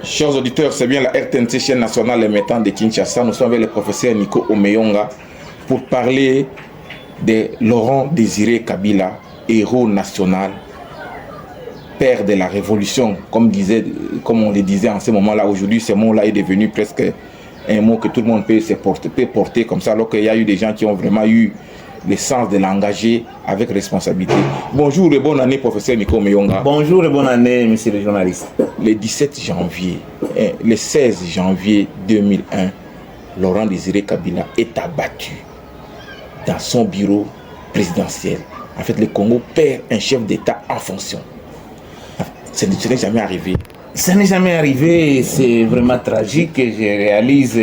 Chers auditeurs, c'est bien la RTNC, chaîne nationale émettant de Kinshasa. Nous sommes avec le professeur Nico Omeyonga pour parler de Laurent Désiré Kabila, héros national, père de la révolution, comme on le disait en ce moment-là. Aujourd'hui, ce mot-là est devenu presque un mot que tout le monde peut porter comme ça, alors qu'il y a eu des gens qui ont vraiment eu le sens de l'engager avec responsabilité. Bonjour et bonne année, professeur Nico Omeyonga. Bonjour et bonne année, monsieur le journaliste. Le 17 janvier, le 16 janvier 2001, Laurent Désiré Kabila est abattu dans son bureau présidentiel. En fait, le Congo perd un chef d'État en fonction. Ce n'est jamais arrivé. Ça n'est jamais arrivé, c'est vraiment tragique. Je réalise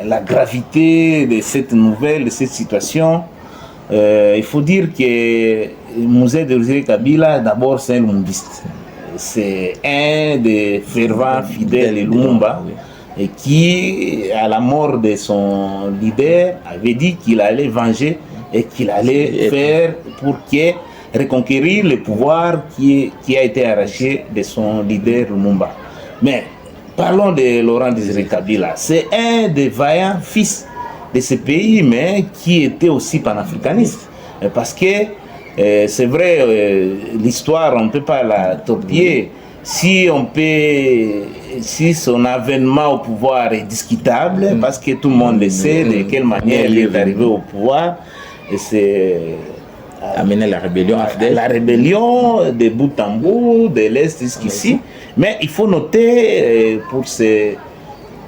la gravité de cette nouvelle, de cette situation. Il faut dire que Laurent Désiré Kabila, d'abord, c'est un lumumbiste. C'est un des fervents fidèles de Lumumba et qui, à la mort de son leader, avait dit qu'il allait venger et qu'il allait faire pour reconquérir le pouvoir qui a été arraché de son leader Lumumba. Mais parlons de Laurent Désiré Kabila. C'est un des vaillants fils de ce pays, mais qui était aussi panafricaniste. Parce que c'est vrai, l'histoire, on ne peut pas la torpiller. Si son avènement au pouvoir est discutable, parce que tout le monde le sait, de quelle manière il est arrivé au pouvoir, et c'est amener la rébellion la rébellion de bout en bout, de l'Est jusqu'ici. Mais il faut noter pour ce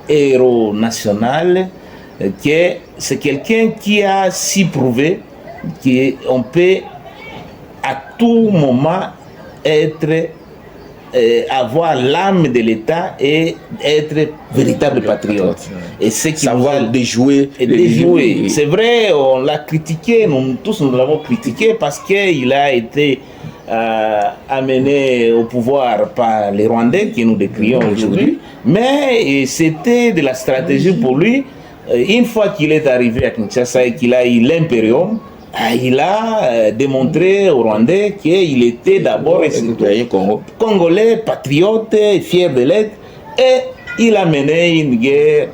héros national que c'est quelqu'un qui a si prouvé qu'on peut à tout moment avoir l'âme de l'État et être véritable patriote. Et c'est qu'il savoir déjouer. C'est vrai, on l'a critiqué, nous tous nous l'avons critiqué parce qu'il a été amené au pouvoir par les Rwandais que nous décrions aujourd'hui. Mais c'était de la stratégie pour lui. Une fois qu'il est arrivé à Kinshasa et qu'il a eu l'impérium, il a démontré aux Rwandais qu'il était d'abord un Congolais, patriote, fier de l'être, et il a mené une guerre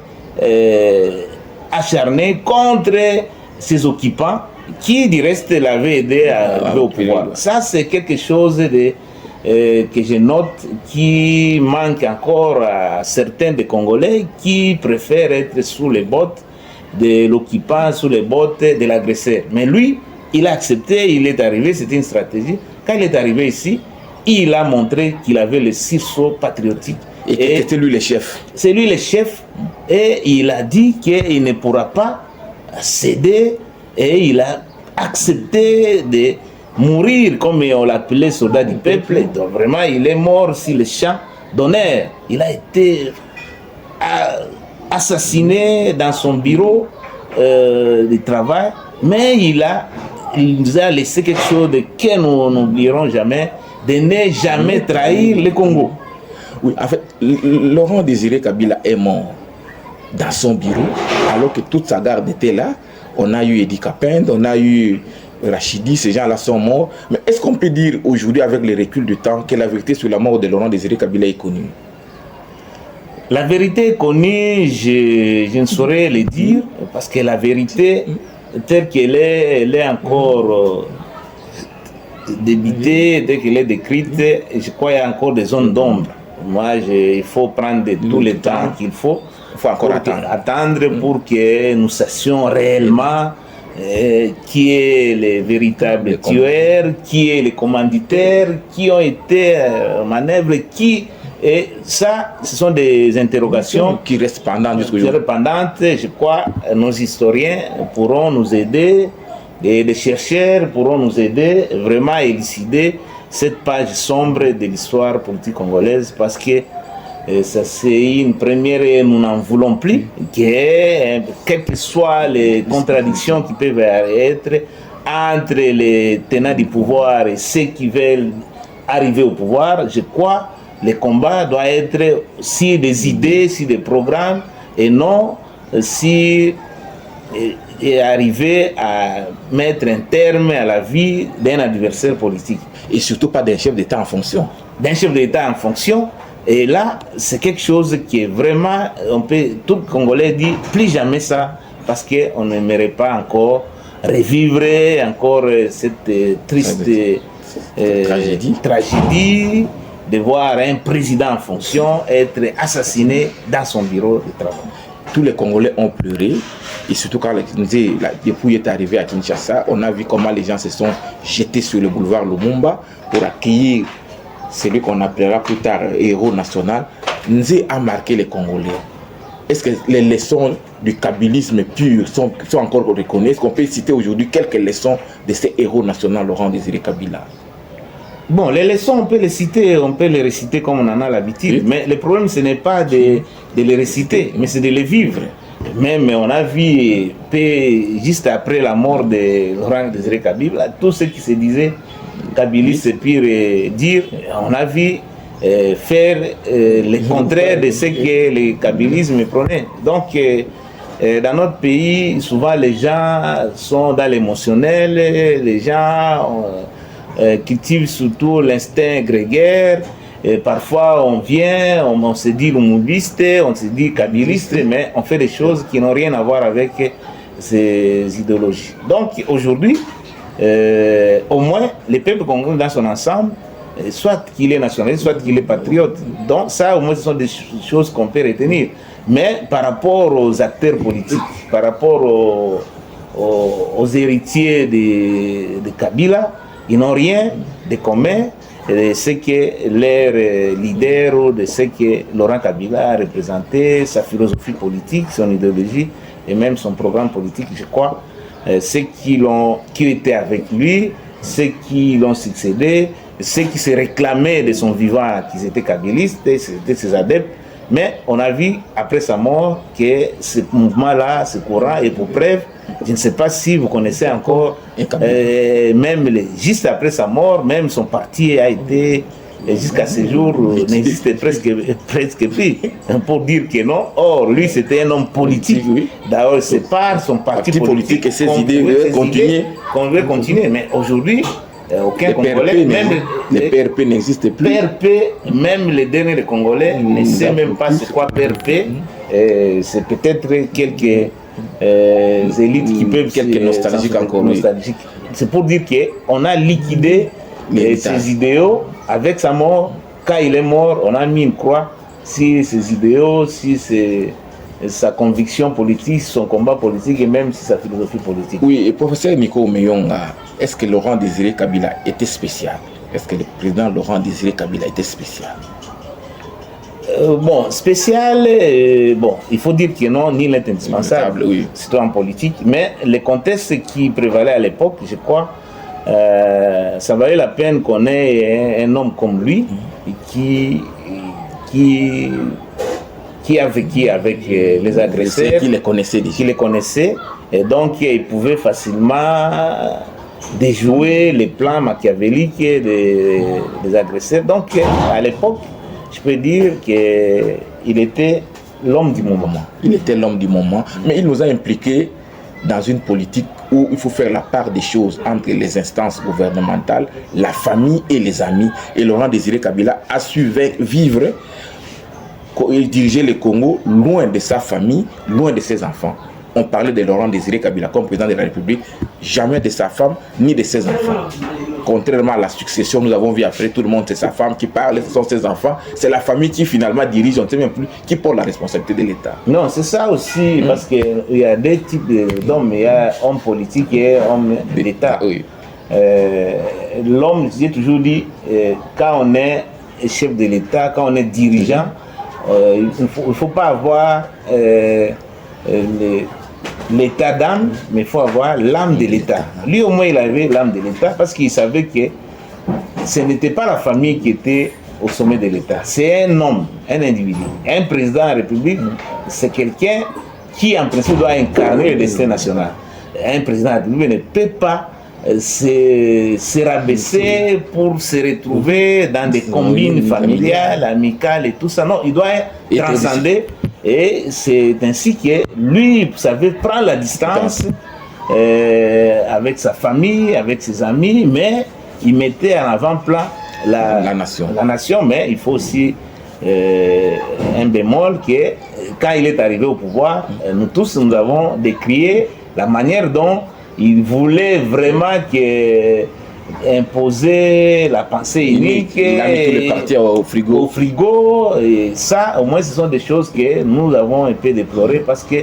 acharnée contre ses occupants qui, du reste, l'avaient aidé à arriver au pouvoir. Ça, c'est quelque chose que je note qui manque encore à certains des Congolais qui préfèrent être sous les bottes de l'occupant, sous les bottes de l'agresseur. Mais lui, il a accepté, il est arrivé, c'était une stratégie. Quand il est arrivé ici, il a montré qu'il avait le sursaut patriotique. Et c'était lui le chef. C'est lui le chef. Et il a dit qu'il ne pourra pas céder. Et il a accepté de mourir, comme on l'appelait soldat du peuple. Donc vraiment, il est mort sur le champ d'honneur. Il a été assassiné dans son bureau de travail, mais il nous a laissé quelque chose que nous n'oublierons jamais, de ne jamais trahir le Congo. Oui, en fait, Laurent Désiré Kabila est mort dans son bureau, alors que toute sa garde était là. On a eu Edi Kapende, on a eu Rachidi, ces gens-là sont morts. Mais est-ce qu'on peut dire aujourd'hui, avec le recul du temps, que la vérité sur la mort de Laurent Désiré Kabila est connue? La vérité est connue, je ne saurais le dire, parce que la vérité, telle qu'elle est, elle est encore débitée, telle qu'elle est décrite, je crois qu'il y a encore des zones d'ombre. Moi, il faut prendre tout le temps qu'il faut. Il faut encore attendre pour que nous sachions réellement qui est le véritable tueur, qui est les commanditaires, qui ont été en manœuvre, qui... Et ça, ce sont des interrogations qui restent pendantes jusqu'au jour. Je crois nos historiens pourront nous aider, et les chercheurs pourront nous aider vraiment à élucider cette page sombre de l'histoire politique congolaise, parce que ça c'est une première et nous n'en voulons plus, quelles que soient les contradictions qui peuvent être entre les tenants du pouvoir et ceux qui veulent arriver au pouvoir. Je crois le combat doit être si des idées, si des programmes, et non si arriver à mettre un terme à la vie d'un adversaire politique. Et surtout pas d'un chef d'État en fonction. D'un chef d'État en fonction, Et là, c'est quelque chose qui est vraiment, tout le Congolais dit, plus jamais ça, parce qu'on n'aimerait pas encore revivre encore cette triste tragédie de voir un président en fonction être assassiné dans son bureau de travail. Tous les Congolais ont pleuré, et surtout quand Dépouille est arrivé à Kinshasa, on a vu comment les gens se sont jetés sur le boulevard Lumumba pour accueillir celui qu'on appellera plus tard héros national. Nzé a marqué les Congolais. Est-ce que les leçons du kabylisme pur sont encore reconnues? Est-ce qu'on peut citer aujourd'hui quelques leçons de ces héros nationaux, Laurent Désiré Kabila? Bon, les leçons, on peut les citer, on peut les réciter comme on en a l'habitude, oui. Mais le problème, ce n'est pas de les réciter, mais c'est de les vivre. Même on a vu, juste après la mort de Laurent Désiré Kabila, tout ce qui se disait kabylistes, c'est pire dire, on a vu faire le contraire de ce que le kabylisme prenait. Donc, dans notre pays, souvent les gens sont dans l'émotionnel, les gens cultivent surtout l'instinct grégaire. Et parfois on vient, on se dit lumubiste, on se dit kabyliste, mais on fait des choses qui n'ont rien à voir avec ces idéologies. Donc aujourd'hui, au moins, le peuple congolais dans son ensemble, soit qu'il est nationaliste, soit qu'il est patriote. Donc ça, au moins, ce sont des choses qu'on peut retenir. Mais par rapport aux acteurs politiques, par rapport aux héritiers de Kabila, ils n'ont rien de commun de ce que leur leader ou de ce que Laurent Kabila a représenté, sa philosophie politique, son idéologie et même son programme politique, je crois. Ceux qui étaient avec lui, ceux qui l'ont succédé, ceux qui se réclamaient de son vivant, qu'ils étaient kabylistes, c'était ses adeptes. Mais on a vu après sa mort que ce mouvement-là, ce courant est pour preuve. Je ne sais pas si vous connaissez encore, même juste après sa mort, même son parti a été, jusqu'à ce jour, n'existe presque plus, pour dire que non. Or, lui, c'était un homme politique. Oui. D'ailleurs, c'est par son parti politique et ses idées qu'on veut continuer. Mais aujourd'hui, aucun Congolais, même les PRP n'existent plus. PRP, même les derniers Congolais ne savent même pas c'est quoi PRP. C'est peut-être quelques élites qui peuvent quelques nostalgiques encore. Nostalgiques. C'est pour dire qu'on a liquidé ces idéaux avec sa mort. Quand il est mort, on a mis une croix sur ses idéaux, sur sa conviction politique, son combat politique et même sur sa philosophie politique. Oui, et professeur Nico Omeyonga, est-ce que Laurent Désiré Kabila était spécial? Est-ce que le président Laurent Désiré Kabila était spécial? Bon, spécial, bon, il faut dire que non, ni l'est indispensable, oui. C'est en politique, mais le contexte qui prévalait à l'époque, je crois, ça valait la peine qu'on ait un homme comme lui qui a vécu avec les agresseurs, qui les connaissait déjà. Qui les connaissait, et donc il pouvait facilement déjouer les plans machiavéliques des agresseurs. Donc à l'époque, je peux dire qu'il était l'homme du moment. Il était l'homme du moment, mais il nous a impliqués dans une politique où il faut faire la part des choses entre les instances gouvernementales, la famille et les amis. Et Laurent Désiré Kabila a su vivre et diriger le Congo loin de sa famille, loin de ses enfants. On parlait de Laurent Désiré Kabila comme président de la République, jamais de sa femme ni de ses enfants. Contrairement à la succession, nous avons vu après tout le monde, c'est sa femme qui parle, ce sont ses enfants, c'est la famille qui finalement dirige, on ne sait même plus qui porte la responsabilité de l'État. Non, c'est ça aussi, parce qu'il y a deux types d'hommes, il y a homme politique et homme de l'État. Oui. L'homme, j'ai toujours dit, quand on est chef de l'État, quand on est dirigeant, il ne faut pas avoir l'état d'âme, mais il faut avoir l'âme de l'État. Lui, au moins, il avait l'âme de l'État parce qu'il savait que ce n'était pas la famille qui était au sommet de l'État. C'est un homme, un individu. Un président de la République, c'est quelqu'un qui, en principe, doit incarner le destin national. Un président de la République ne peut pas se rabaisser pour se retrouver dans des combines familiales, amicales et tout ça. Non, il doit transcender. Et c'est ainsi que lui, vous savez, prend la distance avec sa famille, avec ses amis, mais il mettait en avant-plan la nation. Mais il faut aussi un bémol que quand il est arrivé au pouvoir, nous tous nous avons décrié la manière dont il voulait vraiment imposer la pensée unique. Il a mis tous les partis au frigo. Et ça, au moins, ce sont des choses que nous avons un peu déplorées parce que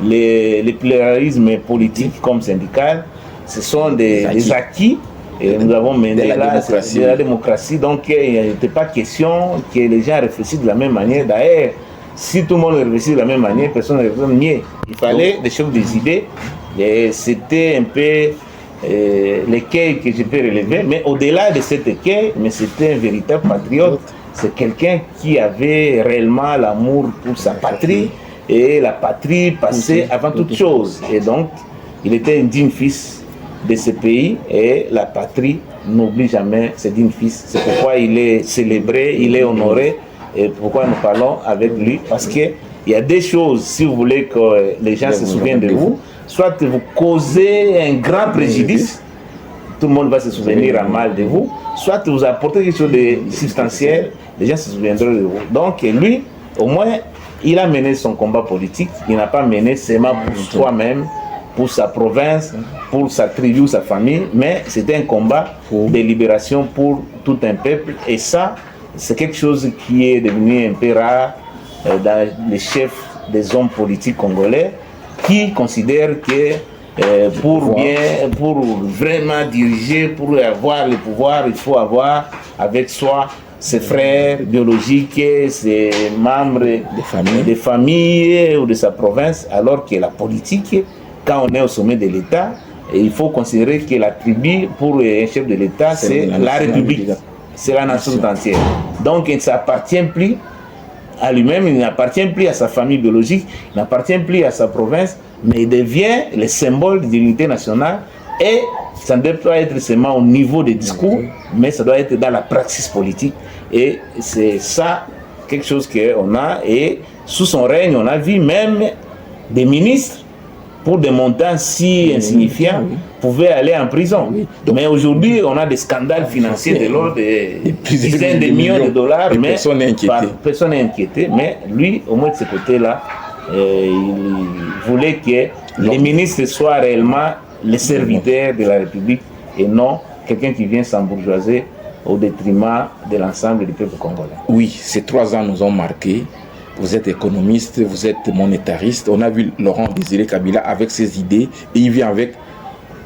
les pluralismes politiques comme syndical, ce sont des acquis. Et nous avons mené de la démocratie. Donc, il n'était pas question que les gens réfléchissent de la même manière. D'ailleurs, si tout le monde réfléchit de la même manière, personne ne réfléchit mieux. Il fallait des choses, des idées. Et c'était un peu l'écueil que je peux relever. Mais au-delà de cet écueil, mais c'était un véritable patriote. C'est quelqu'un qui avait réellement l'amour pour sa patrie. Et la patrie passait avant toute chose. Et donc, il était un digne fils de ce pays, et la patrie n'oublie jamais ses dignes fils. C'est pourquoi il est célébré, il est honoré, et pourquoi nous parlons avec lui, parce qu'il y a des choses, si vous voulez que les gens se souviennent de vous, soit vous causez un grand préjudice, tout le monde va se souvenir à mal de vous, soit vous apportez quelque chose de substantiel, les gens se souviendront de vous. Donc lui, au moins, il a mené son combat politique, il n'a pas mené seulement pour soi-même, pour sa province, pour sa tribu, sa famille, mais c'était un combat de libération pour tout un peuple. Et ça, c'est quelque chose qui est devenu un peu rare dans les chefs des hommes politiques congolais, qui considèrent que pour vraiment diriger, pour avoir le pouvoir, il faut avoir avec soi ses frères biologiques, ses membres de famille ou de sa province, alors que la politique, quand on est au sommet de l'État, il faut considérer que la tribu, pour un chef de l'État, c'est la République, c'est la nation entière. Donc il ne s'appartient plus à lui-même, il n'appartient plus à sa famille biologique, il n'appartient plus à sa province, mais il devient le symbole de l'unité nationale. Et ça ne doit pas être seulement au niveau des discours, mais ça doit être dans la praxis politique. Et c'est ça, quelque chose qu'on a. Et sous son règne, on a vu même des ministres, pour des montants si insignifiants, pouvaient aller en prison. Mais aujourd'hui, on a des scandales financiers de l'ordre de dizaines de millions de dollars, mais personne n'est inquiété. Mais lui, au moins de ce côté-là, il voulait que les ministres soient réellement les serviteurs de la République et non quelqu'un qui vient s'embourgeoiser au détriment de l'ensemble du peuple congolais. Oui, ces 3 ans nous ont marqués. Vous êtes économiste, vous êtes monétariste. On a vu Laurent Désiré Kabila avec ses idées et il vient avec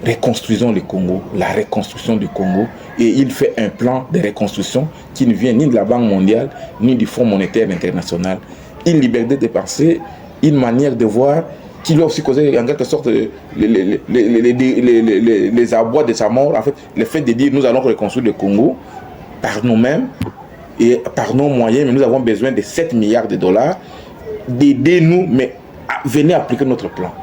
reconstruisons le Congo, la reconstruction du Congo. Et il fait un plan de reconstruction qui ne vient ni de la Banque mondiale, ni du Fonds monétaire international. Une liberté de penser, une manière de voir qui lui a aussi causé en quelque sorte les abois de sa mort. En fait, le fait de dire nous allons reconstruire le Congo par nous-mêmes, et par nos moyens, mais nous avons besoin de 7 milliards de dollars, d'aider nous, mais venez appliquer notre plan.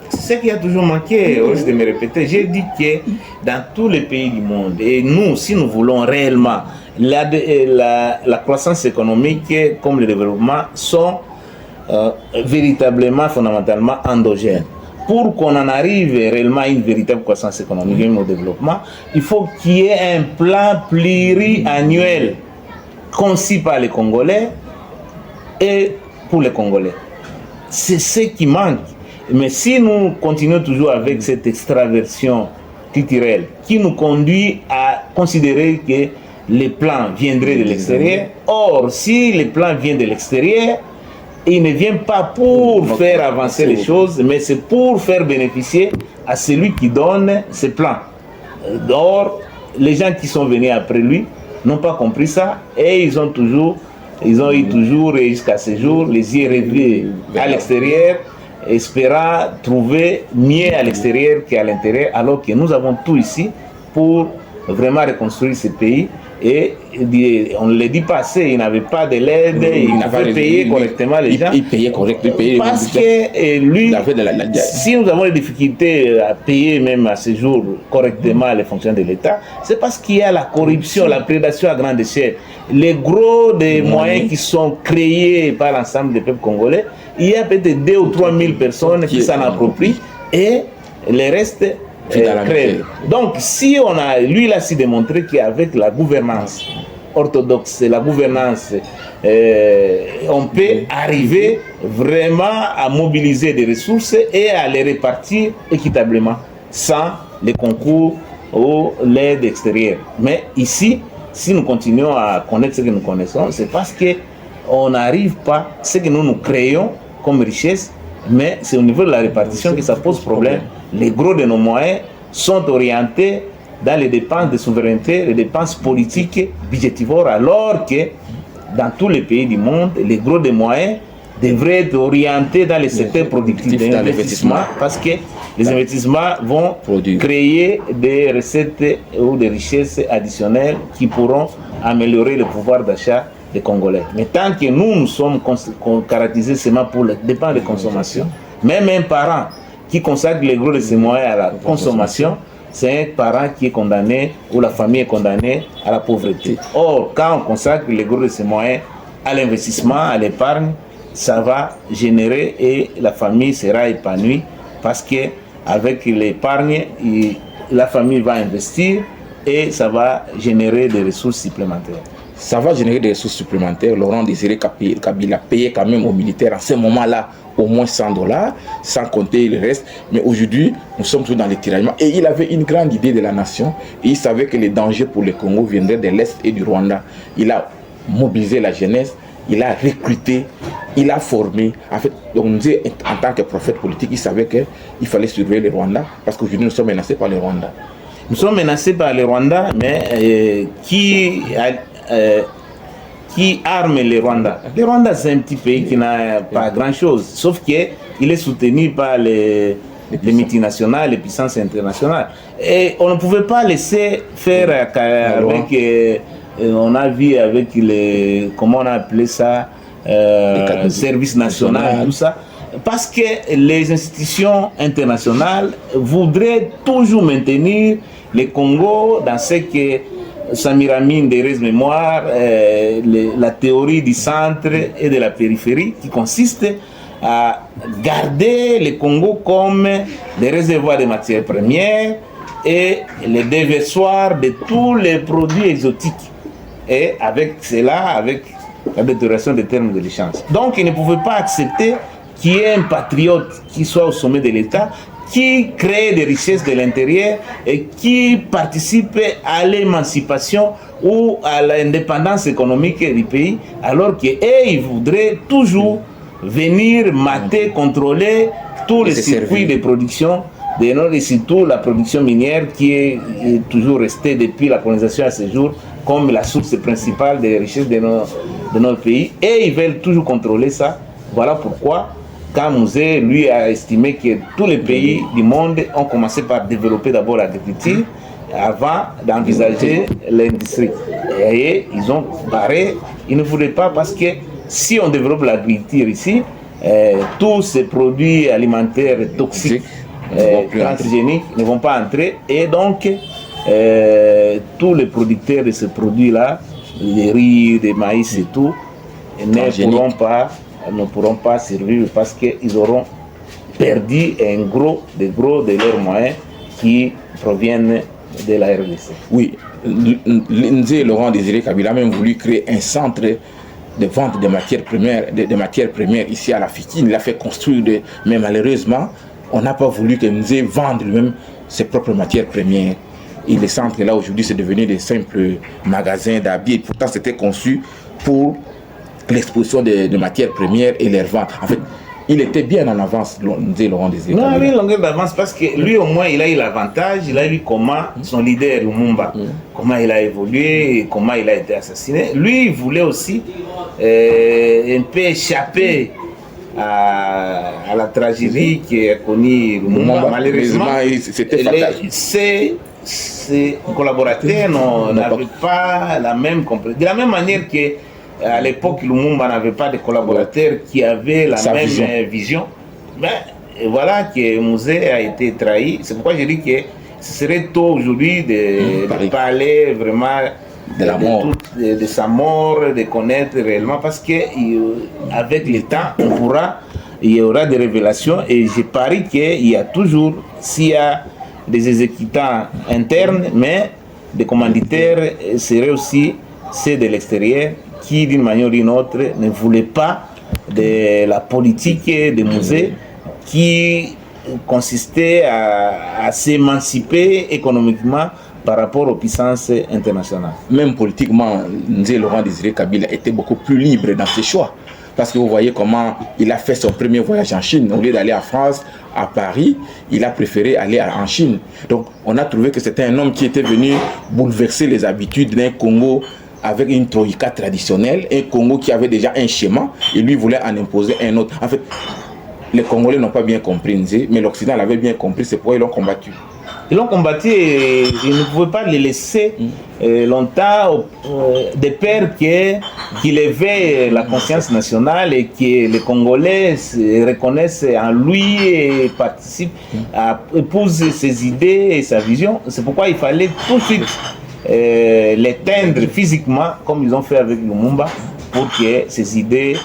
Ce qui a toujours manqué, au risque de me répéter, j'ai dit que dans tous les pays du monde, et nous, si nous voulons réellement, la croissance économique comme le développement sont véritablement, fondamentalement endogènes. Pour qu'on en arrive réellement à une véritable croissance économique et au développement, il faut qu'il y ait un plan pluriannuel conçu par les Congolais et pour les Congolais. C'est ce qui manque. Mais si nous continuons toujours avec cette extraversion culturelle qui nous conduit à considérer que les plans viendraient de l'extérieur, or si les plans viennent de l'extérieur, ils ne viennent pas pour faire avancer les choses, mais c'est pour faire bénéficier à celui qui donne ces plans. Or, les gens qui sont venus après lui n'ont pas compris ça et ils ont eu toujours et jusqu'à ce jour les yeux rivés à l'extérieur, espérant trouver mieux à l'extérieur qu'à l'intérieur, alors que nous avons tout ici pour vraiment reconstruire ce pays. Et on ne le dit pas assez, il n'avait pas de l'aide, il n'avait pas payé correctement les gens. Il payait correctement. Parce que lui, si nous avons des difficultés à payer même à ce jour correctement les fonctionnaires de l'État, c'est parce qu'il y a la corruption, la prédation à grande échelle. Les gros des moyens qui sont créés par l'ensemble des peuples congolais, il y a peut-être 2 ou 3 000 personnes qui s'en approprient et les restes crèvent. Donc, si on a, lui, il a su démontré qu'avec la gouvernance orthodoxe, la gouvernance, on peut arriver vraiment à mobiliser des ressources et à les répartir équitablement, sans les concours ou l'aide extérieure. Mais ici, si nous continuons à connaître ce que nous connaissons, c'est parce qu'on n'arrive pas, ce que nous créons comme richesse, mais c'est au niveau de la répartition que ça pose problème. Les gros de nos moyens sont orientés dans les dépenses de souveraineté, les dépenses politiques budgétivores, alors que dans tous les pays du monde, les gros des moyens devraient être orientés dans les secteurs productifs d'investissement, parce que les investissements vont créer des recettes ou des richesses additionnelles qui pourront améliorer le pouvoir d'achat des Congolais. Mais tant que nous sommes caractérisés seulement pour les dépenses de consommation, même un parent qui consacre les gros de ses moyens à la consommation, c'est un parent qui est condamné ou la famille est condamnée à la pauvreté. Or, quand on consacre les gros de ses moyens à l'investissement, à l'épargne, ça va générer et la famille sera épanouie parce que avec l'épargne, la famille va investir et ça va générer des ressources supplémentaires. Ça va générer des ressources supplémentaires. Laurent Désiré Kabila payait quand même aux militaires à ce moment-là au moins $100, sans compter le reste. Mais aujourd'hui, nous sommes tous dans les tiraillements. Et il avait une grande idée de la nation. Et il savait que les dangers pour le Congo viendraient de l'Est et du Rwanda. Il a mobilisé la jeunesse, il a recruté, il a formé. En fait, on disait, en tant que prophète politique, il savait qu'il fallait surveiller le Rwanda, parce qu'aujourd'hui, nous sommes menacés par le Rwanda. Nous sommes menacés par le Rwanda, mais qui arme le Rwanda? Le Rwanda, c'est un petit pays qui n'a pas grand-chose, sauf qu'il est soutenu par les multinationales, les puissances internationales. Et on ne pouvait pas laisser faire avec... on a vu avec les... Comment on a appelé ça, service national, tout ça. Parce que les institutions internationales voudraient toujours maintenir le Congo dans ce que Samira Mine de mémoire, la théorie du centre et de la périphérie, qui consiste à garder le Congo comme des réservoirs de matières premières et le déversoir de tous les produits exotiques. Et avec cela, avec la détérioration des termes de l'échange. Donc, il ne pouvait pas accepter qu'il y ait un patriote qui soit au sommet de l'État, qui crée des richesses de l'intérieur et qui participe à l'émancipation ou à l'indépendance économique du pays, alors qu'eux, ils voudraient toujours venir mater, contrôler tous les circuits de production, et surtout la production minière qui est toujours restée depuis la colonisation à ce jour comme la source principale des richesses de notre pays. Et ils veulent toujours contrôler ça. Voilà pourquoi quand Mouzé, lui, a estimé que tous les pays du monde ont commencé par développer d'abord l'agriculture avant d'envisager l'industrie. Et ils ont barré, ils ne voulaient pas parce que si on développe l'agriculture ici, tous ces produits alimentaires toxiques, transgéniques ne vont pas entrer. Et donc, tous les producteurs de ces produits-là, les riz, des maïs et tout, ne pourront pas survivre parce qu'ils auront perdu un gros de leurs moyens qui proviennent de la RDC. Oui, Laurent Désiré Kabila a même voulu créer un centre de vente de matières premières, ici à la Fikine. Il a fait construire, mais malheureusement, on n'a pas voulu que Nzé vende lui-même ses propres matières premières. Et les centres là aujourd'hui, c'est devenu des simples magasins d'habits. Pourtant, c'était conçu pour l'exposition de matières premières et les ventes. En fait, il était bien en avance, Laurent Désiré. Non, il a une longueur d'avance parce que lui, au moins, il a eu l'avantage, il a vu comment son leader, Lumumba, comment il a évolué, et comment il a été assassiné. Lui, il voulait aussi un peu échapper à la tragédie qui a connue Lumumba. Malheureusement, c'était fatal. Ses collaborateurs n'avaient pas la même compréhension. De la même manière que à l'époque, Lumumba n'avait pas de collaborateurs qui avaient la même vision. Ben, et voilà que Mouzé a été trahi. C'est pourquoi je dis que ce serait tôt aujourd'hui de parler vraiment de sa mort, de connaître réellement, parce qu'avec le temps, il y aura des révélations et je parie qu'il y a toujours, s'il y a des exécutants internes, mais des commanditaires seraient aussi ceux de l'extérieur qui, d'une manière ou d'une autre, ne voulaient pas de la politique des musées qui consistait à s'émanciper économiquement par rapport aux puissances internationales. Même politiquement, Nzé Laurent Désiré Kabila était beaucoup plus libre dans ses choix. Parce que vous voyez comment il a fait son premier voyage en Chine. Au lieu d'aller en France, à Paris, il a préféré aller en Chine. Donc on a trouvé que c'était un homme qui était venu bouleverser les habitudes d'un Congo avec une troïka traditionnelle, un Congo qui avait déjà un schéma, et lui voulait en imposer un autre. En fait, les Congolais n'ont pas bien compris Nzé, mais l'Occident l'avait bien compris, c'est pourquoi ils l'ont combattu. Ils l'ont combattu et ils ne pouvaient pas les laisser longtemps, de peur qu'il éveille la conscience nationale et que les Congolais reconnaissent en lui et participent, épousent ses idées et sa vision. C'est pourquoi il fallait tout de suite l'éteindre physiquement, comme ils ont fait avec Lumumba, pour que ces idées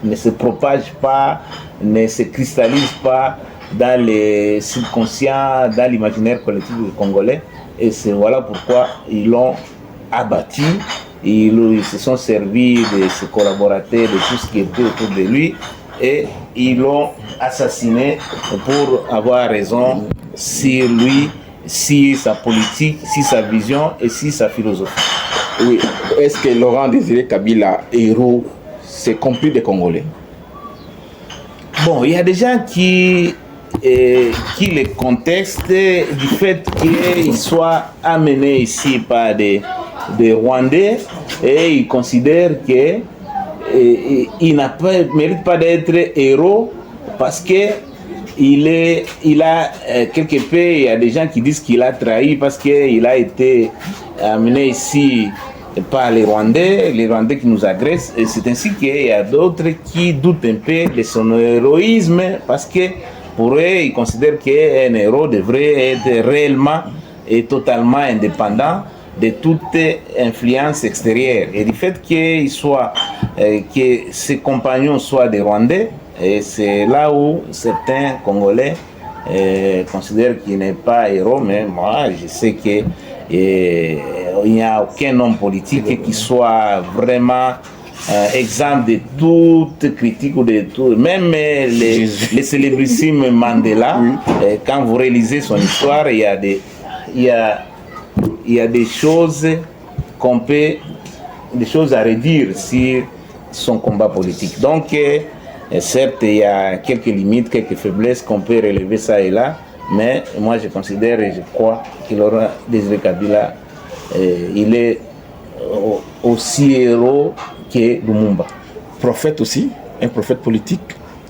ne se propagent pas, ne se cristallisent pas dans les subconscients, dans l'imaginaire collectif des Congolais. Et c'est voilà pourquoi ils l'ont abattu. Ils se sont servis de ses collaborateurs, de tout ce qui était autour de lui, et ils l'ont assassiné pour avoir raison sur lui, si sa politique, si sa vision et si sa philosophie. Oui, est-ce que Laurent Désiré Kabila, héros, c'est compris des Congolais? Bon, il y a des gens qui le contextent du fait qu'il soit amené ici par des Rwandais et ils considèrent qu'il ne mérite pas d'être héros parce que il a quelque peu, il y a des gens qui disent qu'il a trahi parce qu'il a été amené ici par les Rwandais qui nous agressent. Et c'est ainsi qu'il y a d'autres qui doutent un peu de son héroïsme parce que pour eux, ils considèrent qu'un héros devrait être réellement et totalement indépendant de toute influence extérieure. Et du fait que ses compagnons soient des Rwandais, et c'est là où certains Congolais considèrent qu'il n'est pas héros, mais moi je sais que il n'y a aucun homme politique qui soit vraiment exempt de toute critique ou de tout. Même les célébrissimes Mandela, quand vous réalisez son histoire, il y a des choses des choses à redire sur son combat politique. Donc, certes, il y a quelques limites, quelques faiblesses qu'on peut relever ça et là, mais moi je considère et je crois que Laurent Désiré Kabila, il est aussi héros que Lumumba. Prophète aussi, un prophète politique.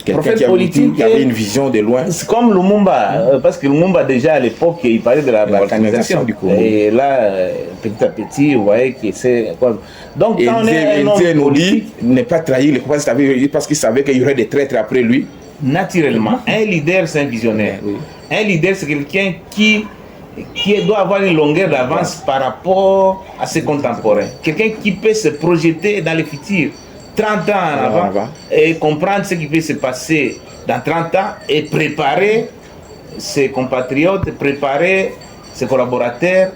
Prophète qui politique, avait une vision de loin. C'est comme Lumumba, parce que Lumumba déjà à l'époque il parlait de la balkanisation du Congo. Et là, petit à petit, vous voyez que c'est quoi. Donc quand on est un homme politique, n'est pas trahi le parce qu'il savait qu'il y aurait des traîtres après lui. Naturellement, un leader c'est un visionnaire. Oui. Un leader c'est quelqu'un qui doit avoir une longueur d'avance par rapport à ses contemporains. Quelqu'un qui peut se projeter dans le futur, 30 ans en avant, et comprendre ce qui peut se passer dans 30 ans et préparer ses compatriotes, préparer ses collaborateurs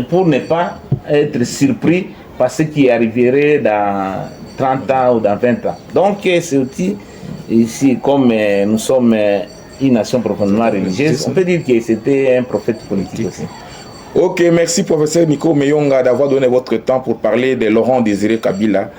pour ne pas être surpris par ce qui arriverait dans 30 ans ou dans 20 ans. Donc c'est aussi ici, comme nous sommes une nation profondément religieuse, on peut dire que c'était un prophète politique aussi. Ok, merci professeur Nico Meyonga d'avoir donné votre temps pour parler de Laurent Désiré Kabila,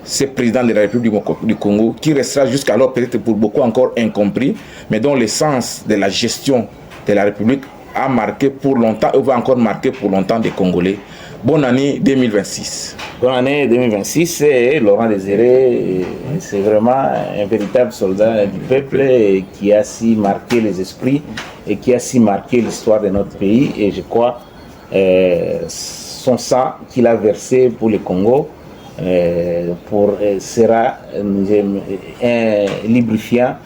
ce président de la République du Congo, qui restera jusqu'alors peut-être pour beaucoup encore incompris, mais dont l'essence de la gestion de la République a marqué pour longtemps et va encore marquer pour longtemps des Congolais. Bonne année 2026. Bonne année 2026. Et Laurent Désiré, c'est vraiment un véritable soldat du peuple qui a si marqué les esprits et qui a si marqué l'histoire de notre pays. Et je crois son sang qu'il a versé pour le Congo sera un lubrifiant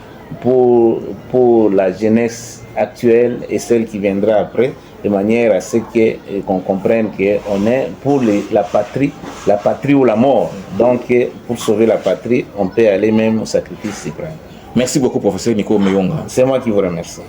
pour la jeunesse actuelle et celle qui viendra après, de manière à ce qu'on comprenne qu'on est pour la patrie ou la mort. Donc, pour sauver la patrie, on peut aller même au sacrifice suprême. Merci beaucoup, professeur Nico Meyonga. C'est moi qui vous remercie.